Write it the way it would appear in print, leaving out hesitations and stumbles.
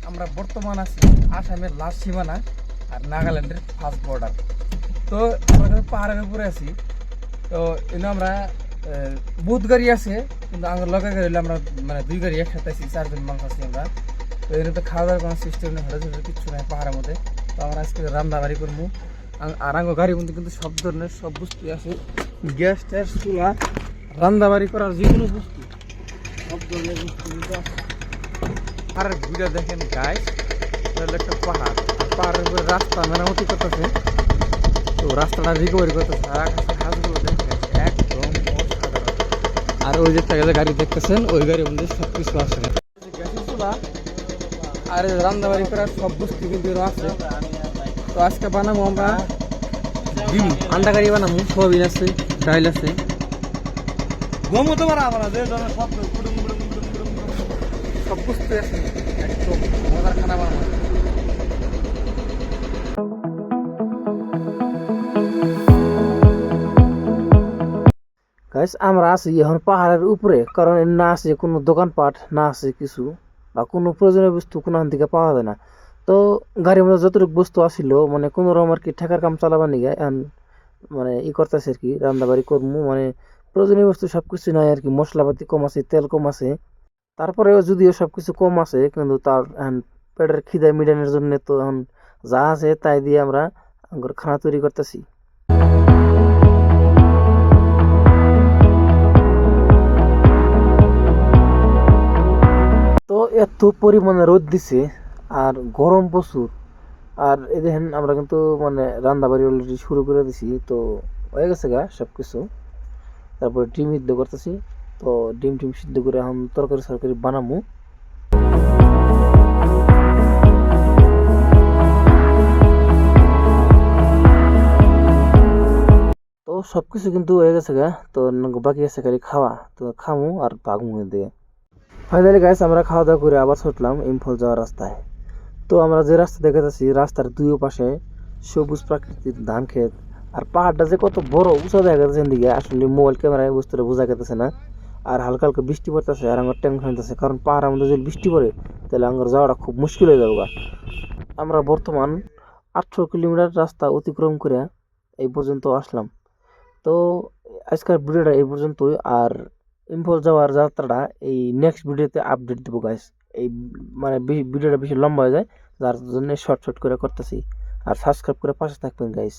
আমরা বর্তমান আছি আসামের লাস্ট সীমানা আর নাগাল্যান্ডের ফার্স্ট বর্ডার। তো আমরা কিন্তু পাহাড়ের উপরে আছি। তো এনে আমরা বহুত গাড়ি আছে, কিন্তু আমার লগের গাড়ি হলে আমরা মানে 2 গাড়ি একসাথে আছি, 4 জন মানুষ আছি আমরা। তো এনে তো খাওয়া দাওয়ার কোনো সিস্টেম নেই, হোটেল টোটেল কিচ্ছু নাই পাহাড়ের মধ্যে। তো আমরা আজকে রান্না বাড়ি করবো। আর আমার গাড়ির মধ্যে কিন্তু সব ধরনের সব বস্তুই আছে, গ্যাস ট্যাস চুলা, রান্না বাড়ি করার যে কোনো বস্তু, সব ধরনের বস্তু কিন্তু আছে। আর ভিডিও দেখেন গাইস, একটা পাহাড়, পাহাড়ের উপরে রাস্তা মেরামতি করতেছে। তো রাস্তাটা রিকভারি করতেছে, আর আকাশের হাঁসগুলো দেখেন একদম অসাধারণ। আর ওই যে গাড়ি দেখতেছেন, ওই গাড়ির মধ্যে সব কিছু আছে, গ্যাসের চুলা আর রান্না বাড়ি করার সব বস্তু কিন্তু আছে। তো আজকে বানাবো আমরা ডিম আন্ডা কারি বানাবো, সোয়াবিন আছে, ডাইল আছে, সব বস্তু আছে, একদম মজার খানা বানাবো। গাইস আমরা আছি এখন পাহাড়ের উপরে, কারণ না আছে কোনো দোকানপাট, না আছে কিছু বা কোনো প্রয়োজনীয় বস্তু কোনো থেকে পাওয়া যায় না। তো গাড়ির মধ্যে যতটুকু বস্তু আসিল মানে কোনো রকম আর কি ঠেকার কাম চালাবার নিগে এখন মানে করতেছে আর কি, রান্নাবাড়ি করবো, মানে প্রয়োজনীয় বস্তু সব কিছু নাই আর কি, মশলাপাতি কম আছে, তেল কম আছে, তারপরেও যদিও সব কিছু কম আছে কিন্তু তার এখন পেটের খিদে মিটানোর জন্য তো এখন যা আছে তাই দিয়ে আমরা খানা তৈরি করতেছি। তো এত পরিমাণে রোদ দিছে আর গরম প্রচুর। আর এই দেখেন আমরা কিন্তু মানে রান্না বাড়ি অলরেডি শুরু করে দিছি, তো হয়ে গেছে গা সব কিছু। তারপরে ডিম সিদ্ধ করতেছি, তো ডিম টিম সিদ্ধ করে এখন তরকারি সরকারি বানাবো। তো সবকিছু কিন্তু হয়ে গেছে গা, তো বাকি আছে খালি খাওয়া, তো খামু আর ভাগমু দিয়ে। ফাইনালি গাইস আমরা খাওয়া দাওয়া করে আবার ছুটলাম ইম্ফল যাওয়ার রাস্তায়। তো আমরা যে রাস্তা দেখে যাচ্ছি, রাস্তার দুই পাশে সবুজ প্রাকৃতিক ধান ক্ষেত, আর পাহাড়টা যে কত বড় উঁচা দেখা যাচ্ছে দিকে, আসলে মোবাইল ক্যামেরায় বুঝতে বোঝা গেছে না। আর হালকা হালকা বৃষ্টি পড়তেছে, আর আমার টেনশন হইতেছে, কারণ পাহাড়ের মধ্যে যদি বৃষ্টি পড়ে তাহলে আমার যাওয়াটা খুব মুশকিল হয়ে যাবে। আমরা বর্তমান 18 কিলোমিটার রাস্তা অতিক্রম করে এই পর্যন্ত আসলাম। তো আজকের ভিডিওটা এই পর্যন্তই। আর ইম্ফল যাওয়ার যাত্রাটা এই নেক্সট ভিডিওতে আপডেট দেবো গাইস। এই মানে ভিডিওটা বেশি লম্বা হয়ে যায়, যার জন্য শর্ট শর্ট করে করতেছি। আর সাবস্ক্রাইব করে পাশে থাকবেন গাইস।